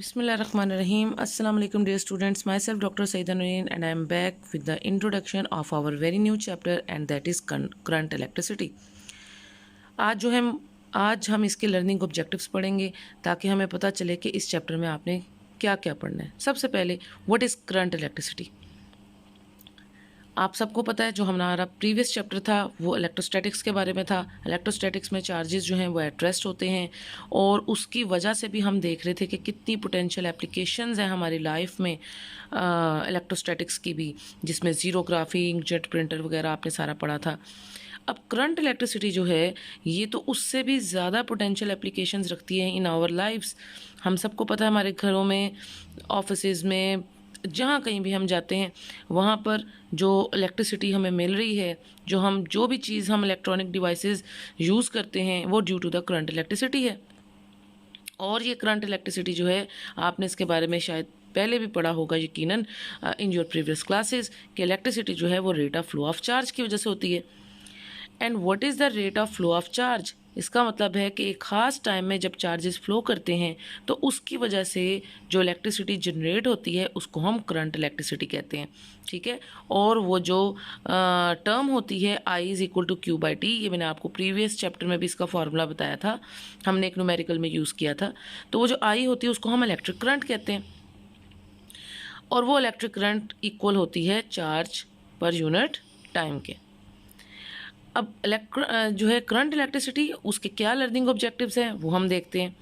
Bismillahirrahmanirrahim. Assalamu alaikum dear students. Myself Dr. Saida Nurin and I am back with the introduction of our very new chapter and that is current electricity. आज हम इसके learning objectives पढ़ेंगे ताकि हमें पता चले कि इस चैप्टर में आपने क्या क्या पढ़ना है। सबसे पहले व्हाट इज़ करंट इलेक्ट्रिसिटी। आप सबको पता है जो हमारा प्रीवियस चैप्टर था वो इलेक्ट्रोस्टैटिक्स के बारे में था। इलेक्ट्रोस्टैटिक्स में चार्जेस जो हैं वो एट रेस्ट होते हैं और उसकी वजह से भी हम देख रहे थे कि कितनी पोटेंशियल एप्लीकेशंस हैं हमारी लाइफ में इलेक्ट्रोस्टैटिक्स की भी, जिसमें ज़ीरोग्राफी, इंकजेट प्रिंटर वगैरह आपने सारा पढ़ा था। अब करंट इलेक्ट्रिसिटी जो है ये तो उससे भी ज़्यादा पोटेंशियल एप्लीकेशंस रखती है इन आवर लाइफ्स। हम सबको पता है हमारे घरों में, ऑफिसेज़ में, जहाँ कहीं भी हम जाते हैं वहाँ पर जो इलेक्ट्रिसिटी हमें मिल रही है, जो भी चीज़ हम इलेक्ट्रॉनिक डिवाइसेस यूज़ करते हैं वो due to the current electricity है। और ये करंट इलेक्ट्रिसिटी जो है आपने इसके बारे में शायद पहले भी पढ़ा होगा यकीनन इन योर प्रीवियस क्लासेस कि इलेक्ट्रिसिटी जो है वो rate of flow of charge की वजह से होती है। And what is the rate of flow of charge? इसका मतलब है कि एक ख़ास टाइम में जब चार्जेस फ्लो करते हैं तो उसकी वजह से जो इलेक्ट्रिसिटी जनरेट होती है उसको हम करंट इलेक्ट्रिसिटी कहते हैं, ठीक है। और वो जो टर्म होती है I is equal to Q by T, ये मैंने आपको प्रीवियस चैप्टर में भी इसका फार्मूला बताया था, हमने एक न्यूमेरिकल में यूज़ किया था। तो वो जो आई होती है उसको हम इलेक्ट्रिक करंट कहते हैं और वो इलेक्ट्रिक करंट इक्वल होती है चार्ज पर यूनिट टाइम के। अब जो है करंट इलेक्ट्रिसिटी, उसके क्या लर्निंग ऑब्जेक्टिव्स हैं वो हम देखते हैं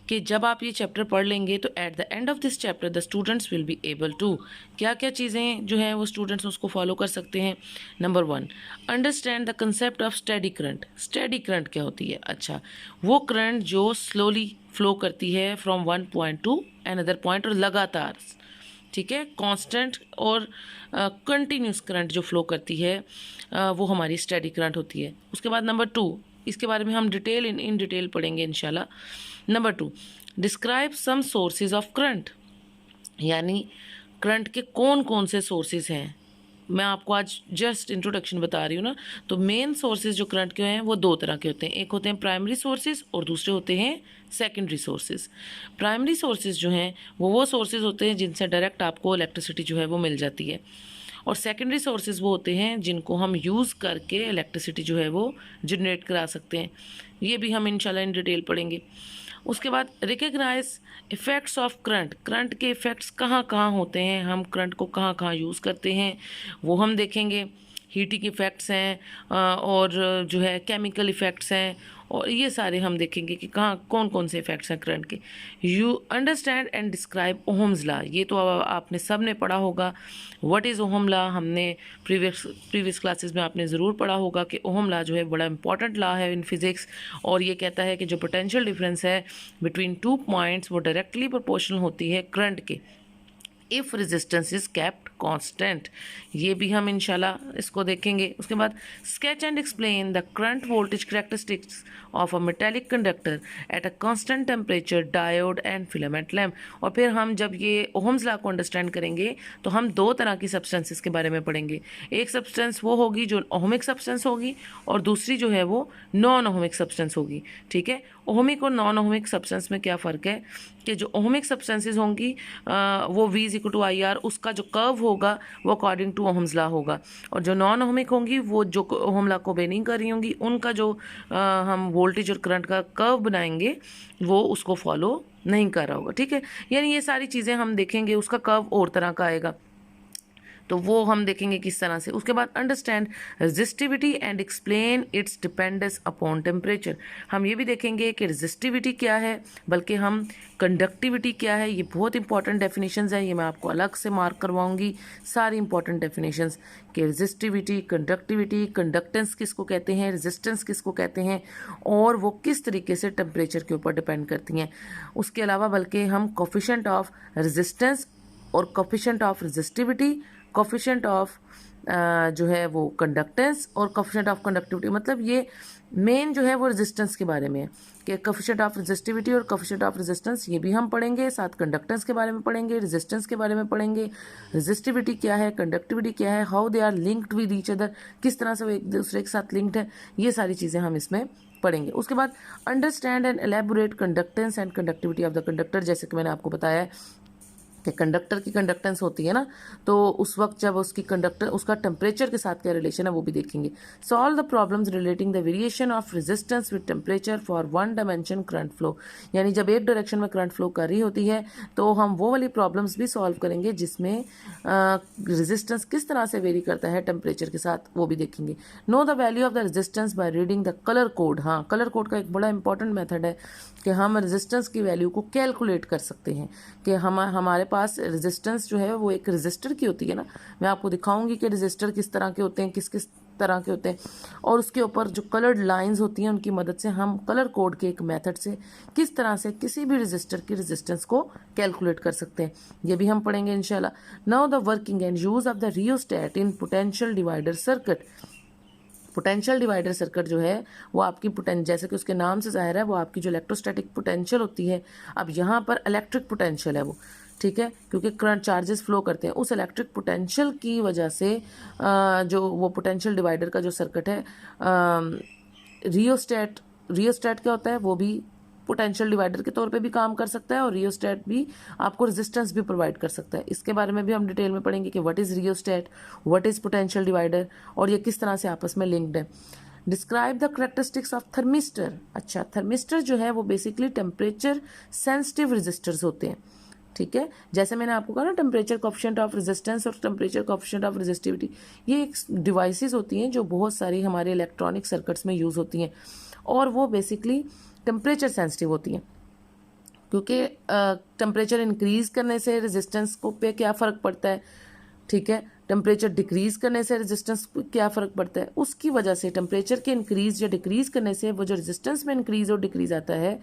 कि जब आप ये चैप्टर पढ़ लेंगे तो at the end of this chapter the students will be able to, क्या क्या चीज़ें जो हैं वो स्टूडेंट्स उसको फॉलो कर सकते हैं। Number 1, understand the concept of steady current. Steady current क्या होती है? अच्छा, वो करंट जो स्लोली फ्लो करती है from one point two another point और लगातार, ठीक है, कांस्टेंट और कंटिन्यूस करंट जो फ्लो करती है वो हमारी स्टेडी करंट होती है। उसके बाद नंबर 2, इसके बारे में हम इन डिटेल पढ़ेंगे इंशाल्लाह। Number 2, describe some sources of current, यानी करंट के कौन कौन से सोर्सेज हैं। मैं आपको आज जस्ट इंट्रोडक्शन बता रही हूँ ना। तो मेन सोर्सेज जो करंट के हैं वो 2 तरह के होते हैं, एक होते हैं प्राइमरी सोर्सेज और दूसरे होते हैं सेकेंडरी सोर्सेज। प्राइमरी सोर्सेज जो हैं वो सोर्सेज होते हैं जिनसे डायरेक्ट आपको इलेक्ट्रिसिटी जो है वो मिल जाती है, और सेकेंडरी सोर्सेज वो होते हैं जिनको हम यूज़ करके इलेक्ट्रिसिटी जो है वो जनरेट करा सकते हैं। ये भी हम इंशाल्लाह इन डिटेल पढ़ेंगे। उसके बाद recognise effects of current. Current के इफ़ेक्ट्स कहाँ कहाँ होते हैं, हम करंट को कहाँ कहाँ यूज़ करते हैं वो हम देखेंगे। हीटिंग इफ़ेक्ट्स हैं और जो है केमिकल इफ़ेक्ट्स हैं, और ये सारे हम देखेंगे कि कहाँ कौन कौन से इफ़ेक्ट्स हैं करंट के। You understand and describe Ohm's law. ये तो आपने सब ने पढ़ा होगा। What is Ohm law? हमने प्रीवियस क्लासेस में आपने ज़रूर पढ़ा होगा कि ओहम लॉ जो है बड़ा इंपॉर्टेंट लॉ है इन फिज़िक्स, और ये कहता है कि जो पोटेंशियल डिफरेंस है बिटवीन 2 पॉइंट्स वो डायरेक्टली प्रोपोर्शनल होती है करंट के if resistance is kept constant. ये भी हम इंशाल्लाह इसको देखेंगे। उसके बाद sketch and explain the current voltage characteristics of a metallic conductor at a constant temperature, diode and filament lamp. और फिर हम जब ये ओहम्स लॉ को अंडरस्टैंड करेंगे तो हम 2 तरह की सब्सटेंसेस के बारे में पढ़ेंगे। एक सब्सटेंस वो होगी जो ओहमिक सब्सटेंस होगी और दूसरी जो है वो नॉन ओहमिक सब्सटेंस होगी, ठीक है। ओहमिक और नॉन ओहमिक सब्सटेंस में क्या फ़र्क है कि जो ओहमिक सब्सटेंसेस होंगी वो V equal to I R, उसका जो कर्व होगा वो अकॉर्डिंग टू ओहम्स लॉ होगा, और जो नॉन ओहमिक होंगी वो जो ओहम लॉ को ओबे नहीं कर रही होंगी उनका जो हम वोल्टेज और करंट का कर्व बनाएंगे वो उसको फॉलो नहीं कर रहा होगा, ठीक है। यानी ये सारी चीज़ें हम देखेंगे, उसका कर्व और तरह का आएगा तो वो हम देखेंगे किस तरह से। उसके बाद understand resistivity and explain it's dependence upon temperature. हम ये भी देखेंगे कि रेजिस्टिविटी क्या है, बल्कि हम कंडक्टिविटी क्या है। ये बहुत इंपॉर्टेंट डेफिनेशंस हैं, ये मैं आपको अलग से मार्क करवाऊंगी सारी इंपॉर्टेंट डेफिनेशंस कि रेजिस्टिविटी, कंडक्टिविटी, कंडक्टेंस किसको कहते हैं, रेजिस्टेंस किसको कहते हैं, और वो किस तरीके से टेम्परेचर के ऊपर डिपेंड करती हैं। उसके अलावा बल्कि हम कोफिशिएंट ऑफ रेजिस्टेंस और coefficient of resistivity, coefficient of जो है वो कंडक्टेंस और कोफिशिएंट ऑफ कंडक्टिविटी, मतलब ये मेन जो है वो रेजिस्टेंस के बारे में है कि कोफिशिएंट ऑफ रेजिस्टिविटी और कोफिशिएंट ऑफ रेजिस्टेंस ये भी हम पढ़ेंगे, साथ कंडक्टेंस के बारे में पढ़ेंगे, रेजिस्टेंस के बारे में पढ़ेंगे, रेजिस्टिविटी क्या है, कंडक्टिविटी क्या है, how they are linked with each other, किस तरह से वो एक दूसरे के साथ लिंक्ड है, ये सारी चीज़ें हम इसमें पढ़ेंगे। उसके बाद understand and elaborate conductance and conductivity of the conductor, जैसे कि मैंने आपको बताया है कि कंडक्टर की कंडक्टेंस होती है ना, तो उस वक्त जब उसकी कंडक्टर उसका टेम्परेचर के साथ क्या रिलेशन है वो भी देखेंगे। Solve the problems relating the variation of resistance with temperature for one dimension current flow, यानी जब एक डायरेक्शन में करंट फ्लो कर रही होती है तो हम वो वाली प्रॉब्लम्स भी सॉल्व करेंगे जिसमें रेजिस्टेंस किस तरह से वेरी करता है टेम्परेचर के साथ, वो भी देखेंगे। Know the value of the resistance by reading the colour code, हाँ कलर कोड का एक बड़ा इंपॉर्टेंट मेथड है कि हम रेजिस्टेंस की वैल्यू को कैलकुलेट कर सकते हैं कि हमारे पास रेजिस्टेंस जो है वो एक रेजिस्टर की होती है ना, मैं आपको दिखाऊंगी कि रेजिस्टर किस तरह के होते हैं, किस किस तरह के होते हैं, और उसके ऊपर जो कलर्ड लाइंस होती हैं उनकी मदद से हम कलर कोड के एक मेथड से किस तरह से किसी भी रेजिस्टर की रेजिस्टेंस को कैलकुलेट कर सकते हैं, ये भी हम पढ़ेंगे इंशाल्लाह। Now the working and use of the rheostat in potential divider circuit. Potential divider circuit जो है वो आपकी जैसे कि उसके नाम से जाहिर है वो आपकी जो इलेक्ट्रोस्टैटिक पोटेंशियल होती है, अब यहाँ पर इलेक्ट्रिक पोटेंशियल है वो, ठीक है, क्योंकि करंट चार्जेस फ्लो करते हैं, उस इलेक्ट्रिक पोटेंशियल की वजह से जो वो पोटेंशियल डिवाइडर का जो सर्किट है, रियोस्टेट क्या होता है, वो भी पोटेंशियल डिवाइडर के तौर पे भी काम कर सकता है और रियोस्टेट भी आपको रेजिस्टेंस भी प्रोवाइड कर सकता है। इसके बारे में भी हम डिटेल में पढ़ेंगे कि what is rheostat, what is potential divider और ये किस तरह से आपस में लिंक्ड है। Describe the characteristics of thermistor. अच्छा, थर्मिस्टर जो है वो बेसिकली टेम्परेचर सेंसिटिव रेजिस्टर्स होते हैं, ठीक है, जैसे मैंने आपको कहा ना टेम्परेचर कोफिशिएंट ऑफ रेजिस्टेंस और टेम्परेचर कोफिशिएंट ऑफ रेजिस्टिविटी, ये एक डिवाइसेस होती हैं जो बहुत सारी हमारे इलेक्ट्रॉनिक सर्किट्स में यूज़ होती हैं और वो बेसिकली टेम्परेचर सेंसिटिव होती हैं, क्योंकि टेम्परेचर इंक्रीज करने से रेजिस्टेंस को पे क्या फ़र्क पड़ता है, ठीक है, टेम्परेचर डिक्रीज करने से रेजिस्टेंस पे क्या फ़र्क पड़ता है, उसकी वजह से टेम्परेचर के इंक्रीज या डिक्रीज करने से वो जो रेजिस्टेंस में इंक्रीज और डिक्रीज आता है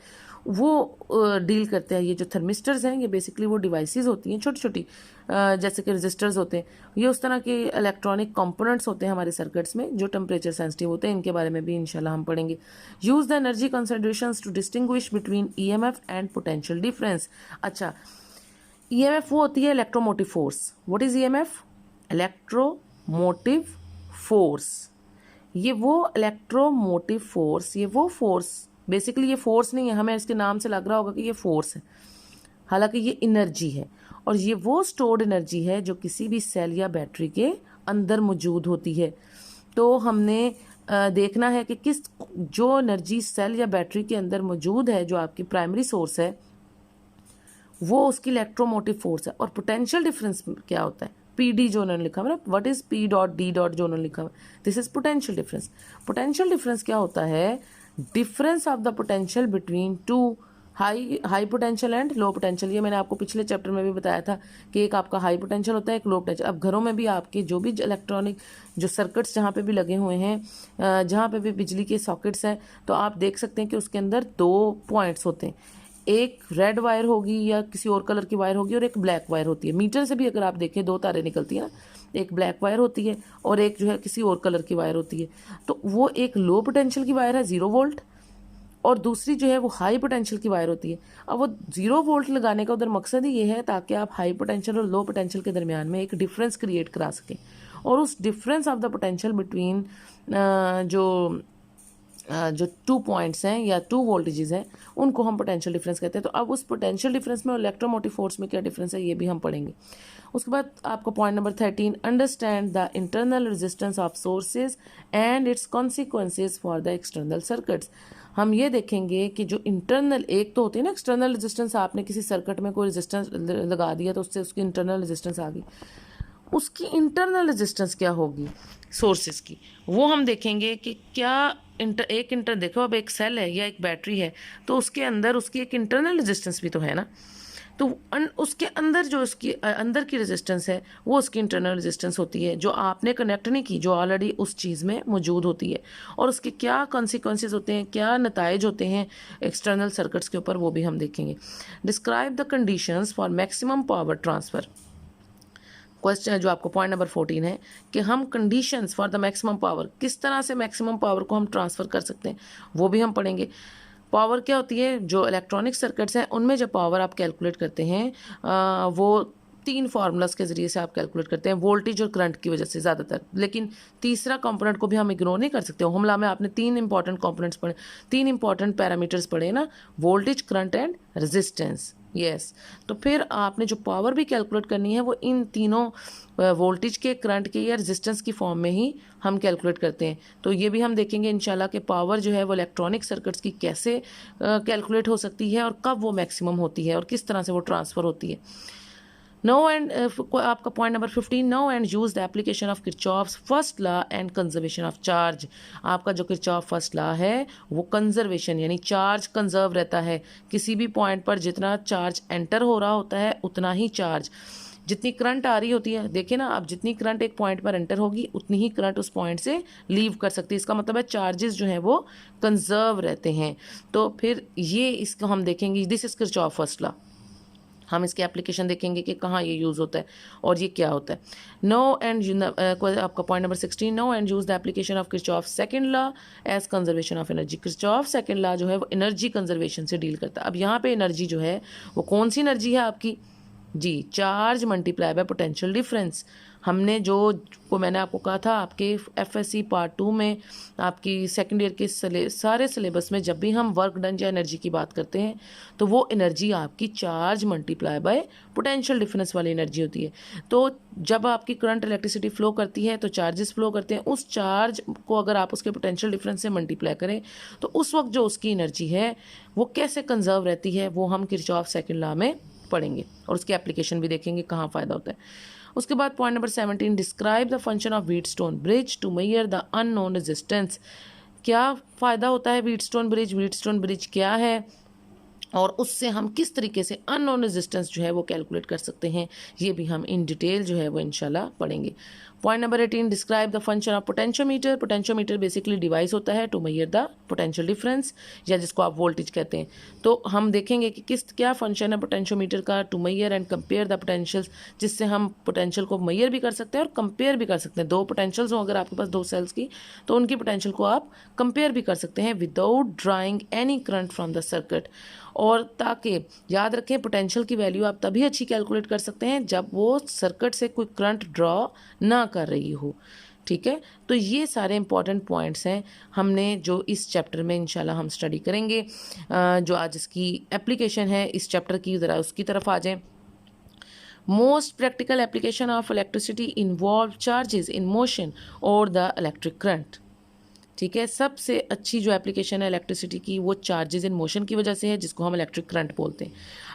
वो डील करते हैं। ये जो थर्मिस्टर्स हैं ये बेसिकली वो डिवाइसेस होती हैं छोटी छोटी, जैसे कि रेजिस्टर्स होते हैं, ये उस तरह के इलेक्ट्रॉनिक कंपोनेंट्स होते हैं हमारे सर्किट्स में जो टेम्परेचर सेंसिटिव होते हैं, इनके बारे में भी इंशाल्लाह हम पढ़ेंगे। Use the energy concentrations to distinguish between EMF and potential difference. अच्छा, ईएमएफ वो होती है electromotive force. What is EMF? Electromotive force. ये वो इलेक्ट्रोमोटिव फोर्स, ये वो फोर्स, बेसिकली ये फोर्स नहीं है, हमें इसके नाम से लग रहा होगा कि ये फोर्स है, हालांकि ये एनर्जी है और ये वो स्टोर्ड एनर्जी है जो किसी भी सेल या बैटरी के अंदर मौजूद होती है। तो हमने देखना है कि किस जो एनर्जी सेल या बैटरी के अंदर मौजूद है, जो आपकी प्राइमरी सोर्स है, वो उसकी इलेक्ट्रोमोटिव फोर्स है। और पोटेंशियल डिफरेंस क्या होता है? पीडी जो उन्होंने लिखा है, what is P dot D dot जो उन्होंने लिखा है, this is potential difference. Potential difference क्या होता है? Difference of the potential between two high potential and low potential. ये मैंने आपको पिछले चैप्टर में भी बताया था कि एक आपका हाई पोटेंशियल होता है, एक लो पोटेंशियल। अब घरों में भी आपके जो भी इलेक्ट्रॉनिक जो सर्किट्स जहाँ पे भी लगे हुए हैं, जहाँ पे भी बिजली के सॉकेट्स हैं, तो आप देख सकते हैं कि उसके अंदर दो पॉइंट्स होते हैं, एक रेड वायर होगी या किसी और कलर की वायर होगी और एक ब्लैक वायर होती है। मीटर से भी अगर आप देखें दो तारें निकलती है ना, एक ब्लैक वायर होती है और एक जो है किसी और कलर की वायर होती है। तो वो एक लो पोटेंशियल की वायर है 0 वोल्ट और दूसरी जो है वो हाई पोटेंशियल की वायर होती है। अब वो 0 वोल्ट लगाने का उधर मकसद ही ये है ताकि आप हाई पोटेंशियल और लो पोटेंशियल के दरमियान में एक डिफरेंस क्रिएट करा सकें और उस difference of the potential between जो 2 पॉइंट्स हैं या 2 वोल्टेजेस हैं उनको हम पोटेंशियल डिफरेंस कहते हैं। तो अब उस पोटेंशियल डिफरेंस में और इलेक्ट्रोमोटिव फोर्स में क्या डिफरेंस है ये भी हम पढ़ेंगे। उसके बाद आपको point number 13, understand the internal resistance of sources and it's consequences for the external circuits. हम ये देखेंगे कि जो इंटरनल, एक तो होती है ना एक्सटर्नल रेजिस्टेंस, आपने किसी सर्किट में कोई रेजिस्टेंस लगा दिया तो उससे उसकी इंटरनल रेजिस्टेंस आ गई, उसकी इंटरनल रेजिस्टेंस क्या होगी सोर्सेज की, वो हम देखेंगे कि क्या देखो अब एक सेल है या एक बैटरी है तो उसके अंदर उसकी एक इंटरनल रेजिस्टेंस भी तो है ना, तो उसके अंदर जो उसकी अंदर की रेजिस्टेंस है वो उसकी इंटरनल रेजिस्टेंस होती है जो आपने कनेक्ट नहीं की, जो ऑलरेडी उस चीज़ में मौजूद होती है और उसके क्या कॉन्सिक्वेंसेज होते हैं, क्या नताइज होते हैं एक्सटर्नल सर्किट्स के ऊपर, वो भी हम देखेंगे। Describe the conditions for maximum power transfer. Question जो आपको पॉइंट नंबर 14 है कि हम conditions for the maximum power, किस तरह से मैक्सिमम पावर को हम ट्रांसफ़र कर सकते हैं वो भी हम पढ़ेंगे। पावर क्या होती है, जो इलेक्ट्रॉनिक सर्किट्स हैं उनमें जब पावर आप कैलकुलेट करते हैं वो 3 फार्मूलाज के ज़रिए से आप कैलकुलेट करते हैं, वोल्टेज और करंट की वजह से ज़्यादातर। लेकिन तीसरा कंपोनेंट को भी हम इग्नोर नहीं कर सकते। हमला में आपने 3 इंपॉर्टेंट कंपोनेंट्स पढ़े, 3 इंपॉर्टेंट पैरामीटर्स पढ़े ना, voltage, current and resistance. Yes, तो फिर आपने जो पावर भी कैलकुलेट करनी है वो इन तीनों वोल्टेज के, करंट के या रेजिस्टेंस की फॉर्म में ही हम कैलकुलेट करते हैं। तो ये भी हम देखेंगे इंशाल्लाह कि पावर जो है वो इलेक्ट्रॉनिक सर्किट्स की कैसे कैलकुलेट हो सकती है और कब वो मैक्सिमम होती है और किस तरह से वो ट्रांसफ़र होती है। नो एंड आपका point number 15, know and use the application of Kirchhoff's first law and conservation of charge. आपका जो किरचॉफ फर्स्ट लॉ है वो कंजर्वेशन यानी चार्ज कंजर्व रहता है। किसी भी पॉइंट पर जितना चार्ज एंटर हो रहा होता है उतना ही चार्ज, जितनी करंट आ रही होती है, देखिए ना आप, जितनी करंट एक पॉइंट पर एंटर होगी उतनी ही करंट उस पॉइंट से लीव कर सकती है। इसका मतलब है चार्जेस जो हैं वो कंजर्व रहते हैं। तो फिर ये इसको हम देखेंगे, this is Kirchhoff first law. हम इसके एप्लीकेशन देखेंगे कि कहाँ ये यूज़ होता है और ये क्या होता है। नो एंड आपका point number 16, know and use the application of Kirchhoff second law as conservation of energy. Kirchhoff second law जो है वो एनर्जी कंजर्वेशन से डील करता है। अब यहाँ पे एनर्जी जो है वो कौन सी एनर्जी है आपकी जी, charge multiply by potential difference. हमने जो को मैंने आपको कहा था आपके एफएससी पार्ट 2 में, आपकी सेकेंड ईयर के सारे सिलेबस में जब भी हम वर्क डन या एनर्जी की बात करते हैं तो वो एनर्जी आपकी charge multiply by potential difference वाली एनर्जी होती है। तो जब आपकी करंट इलेक्ट्रिसिटी फ्लो करती है तो चार्जेस फ्लो करते हैं, उस चार्ज को अगर आप उसके पोटेंशियल डिफरेंस से मल्टीप्लाई करें तो उस वक्त जो उसकी एनर्जी है वो कैसे कंजर्व रहती है वो हम किरचॉफ सेकंड लॉ में पढ़ेंगे और उसकी एप्लीकेशन भी देखेंगे कहाँ फ़ायदा होता है। उसके बाद point number 17, describe the function of Wheatstone bridge to measure the unknown resistance. क्या फ़ायदा होता है व्हीटस्टोन ब्रिज, व्हीटस्टोन ब्रिज क्या है और उससे हम किस तरीके से अननोन रेजिस्टेंस जो है वो कैलकुलेट कर सकते हैं, ये भी हम इन डिटेल जो है वो इंशाल्लाह पढ़ेंगे। Point number 18, describe the function of potentiometer. Potentiometer basically device होता है to measure the potential difference या जिसको आप वोल्टेज कहते हैं। तो हम देखेंगे कि क्या फंक्शन है पोटेंशियोमीटर का to measure and compare the potentials, जिससे हम पोटेंशियल को मेजर भी कर सकते हैं और कंपेयर भी कर सकते हैं। 2 पोटेंशियल्स हो अगर आपके पास 2 सेल्स की तो उनकी पोटेंशियल को आप कंपेयर भी कर सकते हैं without drawing any current from the circuit. और ताकि याद रखें पोटेंशियल की वैल्यू आप तभी अच्छी कैलकुलेट कर सकते हैं जब वो सर्किट से कोई करंट ड्रॉ ना कर रही हो। ठीक है, तो ये सारे इंपॉर्टेंट पॉइंट्स हैं हमने जो इस चैप्टर में इंशाल्लाह हम स्टडी करेंगे। जो आज इसकी एप्लीकेशन है इस चैप्टर की, ज़रा उसकी तरफ आ जाएं। Most practical application of electricity involve charges in motion और द इलेक्ट्रिक करंट। ठीक है, सबसे अच्छी जो एप्लीकेशन है इलेक्ट्रिसिटी की वो चार्जेस इन मोशन की वजह से है, जिसको हम इलेक्ट्रिक करंट बोलते हैं।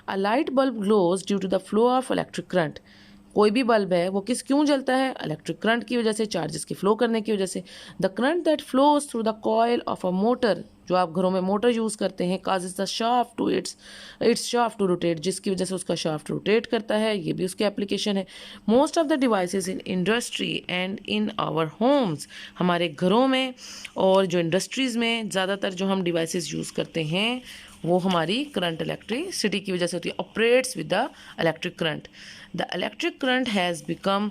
A light bulb glows due to the flow of electric current. कोई भी बल्ब है वो क्यों जलता है, इलेक्ट्रिक करंट की वजह से, चार्जेस के फ्लो करने की वजह से। The current that flows through the coil of a motor, जो आप घरों में मोटर यूज़ करते हैं, causes the shaft to its shaft to rotate, जिसकी वजह से उसका शाफ्ट रोटेट करता है, ये भी उसकी एप्लीकेशन है। Most of the devices in industry and in our homes, हमारे घरों में और जो इंडस्ट्रीज़ में ज़्यादातर जो हम डिवाइसेस यूज़ करते हैं वो हमारी करंट इलेक्ट्रिसिटी की वजह से होती है, operates with the electric current. The electric current has become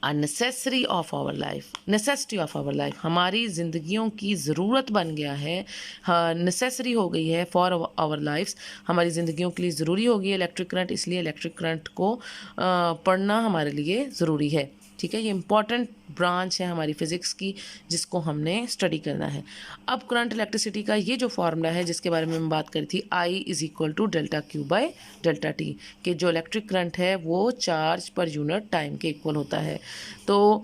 a necessary of our life, necessity of our life, हमारी ज़िंदगियों की ज़रूरत बन गया है, नेसेसरी हो गई है फॉर आवर लाइफ्स, हमारी ज़िंदगियों के लिए ज़रूरी हो गई है इलेक्ट्रिक करंट, इसलिए इलेक्ट्रिक करंट को पढ़ना हमारे लिए ज़रूरी है। ठीक है, ये इंपॉर्टेंट ब्रांच है हमारी फिज़िक्स की जिसको हमने स्टडी करना है। अब करंट इलेक्ट्रिसिटी का ये जो फार्मूला है जिसके बारे में मैं बात करी थी, I is equal to delta Q by delta T, कि जो इलेक्ट्रिक करंट है वो चार्ज पर यूनिट टाइम के इक्वल होता है। तो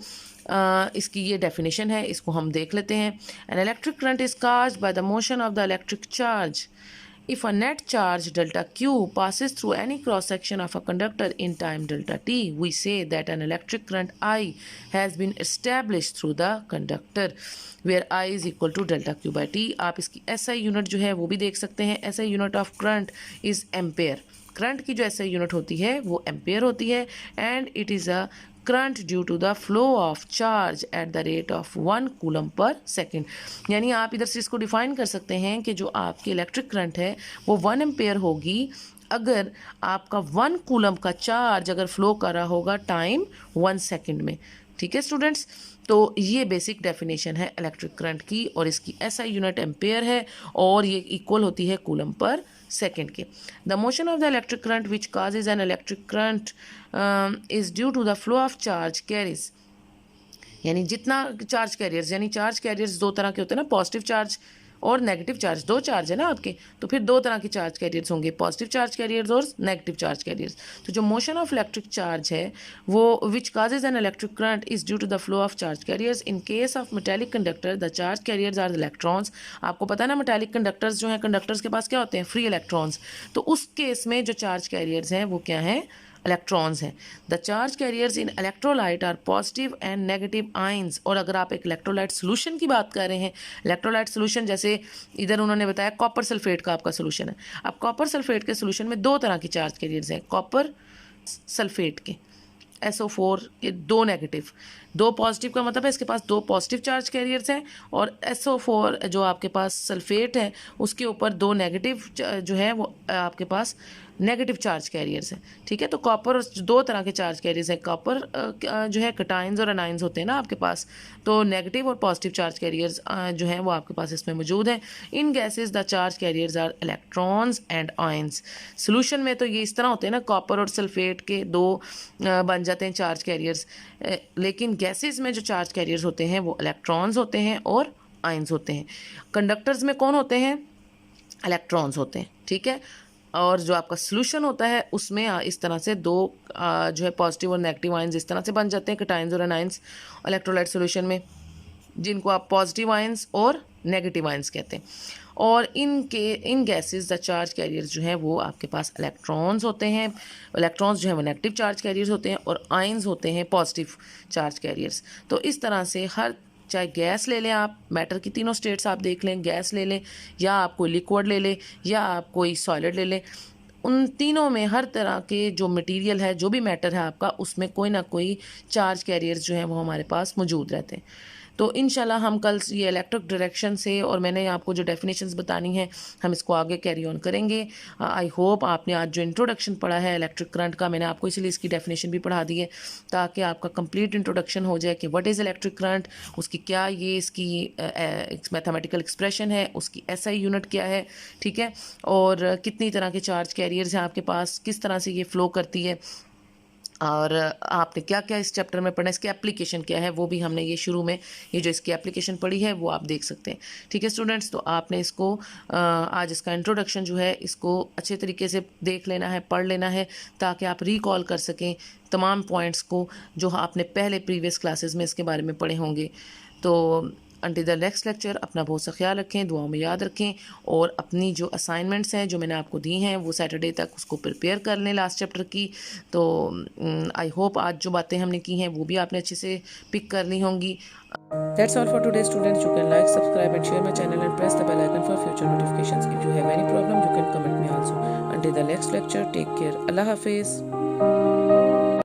इसकी ये डेफिनेशन है, इसको हम देख लेते हैं। N electric current is caused by the motion of the electric charge. If a net charge delta Q passes through any cross section of a conductor in time delta t, we say that an electric current I has been established through the conductor where I is equal to delta Q by t। आप इसकी SI unit जो है वो भी देख सकते हैं। SI unit of current is ampere. Current की जो SI यूनिट होती है वो एम्पेयर होती है and it is a current due to the flow of charge at the rate of 1 coulomb per second. यानी आप इधर से इसको डिफाइन कर सकते हैं कि जो आपकी इलेक्ट्रिक करंट है वो 1 एम्पेयर होगी अगर आपका 1 कूलम का चार्ज अगर फ्लो कर रहा होगा टाइम 1 सेकेंड में। ठीक है स्टूडेंट्स, तो ये बेसिक डेफिनेशन है इलेक्ट्रिक करंट की, और इसकी एसआई यूनिट एम्पेयर है, और ये इक्वल होती है कूलम पर सेकेंड के। The motion of the electric current which causes an electric current is due to the flow of charge carries, यानी जितना चार्ज कैरियर्स, यानी चार्ज कैरियर्स दो तरह के होते हैं ना, पॉजिटिव चार्ज और नेगेटिव चार्ज, दो चार्ज है ना आपके, तो फिर दो तरह के चार्ज कैरियर्स होंगे, पॉजिटिव चार्ज कैरियर्स और नेगेटिव चार्ज कैरियर्स। तो जो मोशन ऑफ इलेक्ट्रिक चार्ज है वो विच causes an electric current is due to the flow of charge carriers. In case of metallic conductor the charge carriers are electrons. आपको पता है ना metallic conductors जो हैं, कंडक्टर्स के पास क्या होते हैं, फ्री इलेक्ट्रॉन्स। तो उस केस में जो चार्ज कैरियर्स हैं वो क्या हैं, इलेक्ट्रॉन्स हैं। The charge carriers in electrolyte are positive and negative ions. और अगर आप एक इलेक्ट्रोलाइट सोल्यूशन की बात कर रहे हैं, इलेक्ट्रोलाइट सोल्यूशन जैसे इधर उन्होंने बताया कॉपर सल्फेट का आपका सोल्यूशन है। अब कॉपर सल्फेट के सोल्यूशन में दो तरह के चार्ज कैरियर्स हैं, कॉपर सल्फेट के SO4 के दो नेगेटिव, दो पॉजिटिव का मतलब है इसके पास दो पॉजिटिव चार्ज कैरियर्स हैं, और SO4 जो आपके पास सल्फेट है उसके ऊपर दो नेगेटिव जो है वो आपके पास नेगेटिव चार्ज कैरियर्स हैं। ठीक है, तो कॉपर दो तरह के चार्ज कैरियर्स हैं, कॉपर जो है कटाइंस और अनाइंस होते हैं ना आपके पास, तो नेगेटिव और पॉजिटिव चार्ज कैरियर्स जो हैं वो आपके पास इसमें मौजूद हैं। In gases the charge carriers are electrons and ions. Solution में तो ये इस तरह होते हैं ना, कॉपर और सल्फेट के दो बन जाते हैं चार्ज कैरियर्स, लेकिन गैसेस में जो चार्ज कैरियर्स होते हैं वो इलेक्ट्रॉन्स होते हैं और आयंस होते हैं। कंडक्टर्स में कौन होते हैं, इलेक्ट्रॉन्स होते हैं। ठीक है, और जो आपका सोल्यूशन होता है उसमें इस तरह से दो जो है पॉजिटिव और नेगेटिव आयंस इस तरह से बन जाते हैं, कटाइंस और एनाइंस इलेक्ट्रोलाइट सोल्यूशन में, जिनको आप पॉजिटिव आयंस और नेगेटिव आयंस कहते हैं। और इन गैसेस द चार्ज कैरियर्स जो हैं वो आपके पास इलेक्ट्रॉन्स होते हैं, इलेक्ट्रॉन्स जो है वो नेगेटिव चार्ज कैरियर्स होते हैं, और आयंस होते हैं पॉजिटिव चार्ज कैरियर्स। तो इस तरह से हर, चाहे गैस ले लें आप, मैटर की तीनों स्टेट्स आप देख लें, गैस ले लें या आप कोई लिक्विड ले लें या आप कोई सॉलिड ले लें, उन तीनों में हर तरह के जो मटेरियल है, जो भी मैटर है आपका, उसमें कोई ना कोई चार्ज कैरियर्स जो हैं वो हमारे पास मौजूद रहते हैं। तो इंशाल्लाह हम कल ये इलेक्ट्रिक डायरेक्शन से और मैंने आपको जो डेफिनेशंस बतानी है हम इसको आगे कैरी ऑन करेंगे। आई होप आपने आज जो इंट्रोडक्शन पढ़ा है इलेक्ट्रिक करंट का, मैंने आपको इसलिए इसकी डेफिनेशन भी पढ़ा दी है ताकि आपका कंप्लीट इंट्रोडक्शन हो जाए कि व्हाट इज़ इलेक्ट्रिक करंट, उसकी क्या ये इसकी मैथमेटिकल एक्सप्रेशन है, उसकी SI यूनिट क्या है, ठीक है, और कितनी तरह के चार्ज कैरियर्स हैं आपके पास, किस तरह से ये फ़्लो करती है, और आपने क्या क्या इस चैप्टर में पढ़ना है, इसकी एप्लीकेशन क्या है, वो भी हमने ये शुरू में ये जो इसकी एप्लीकेशन पढ़ी है वो आप देख सकते हैं। ठीक है स्टूडेंट्स, तो आपने इसको आज इसका इंट्रोडक्शन जो है इसको अच्छे तरीके से देख लेना है, पढ़ लेना है, ताकि आप रिकॉल कर सकें तमाम पॉइंट्स को जो आपने पहले प्रीवियस क्लासेस में इसके बारे में पढ़े होंगे। तो अंटिल द नेक्स्ट लेक्चर अपना बहुत सा ख्याल रखें, दुआओं में याद रखें, और अपनी जो असाइनमेंट्स हैं जो मैंने आपको दी हैं वो सैटरडे तक उसको प्रिपेयर कर लें लास्ट चैप्टर की। तो आई होप आज जो बातें हमने की हैं वो भी आपने अच्छे से पिक कर ली होंगी। That's all for today students. You can like, subscribe and share my channel and press the bell icon for future notifications. If you have any problem you can comment me also. Until the next lecture, take care. Allah Hafiz.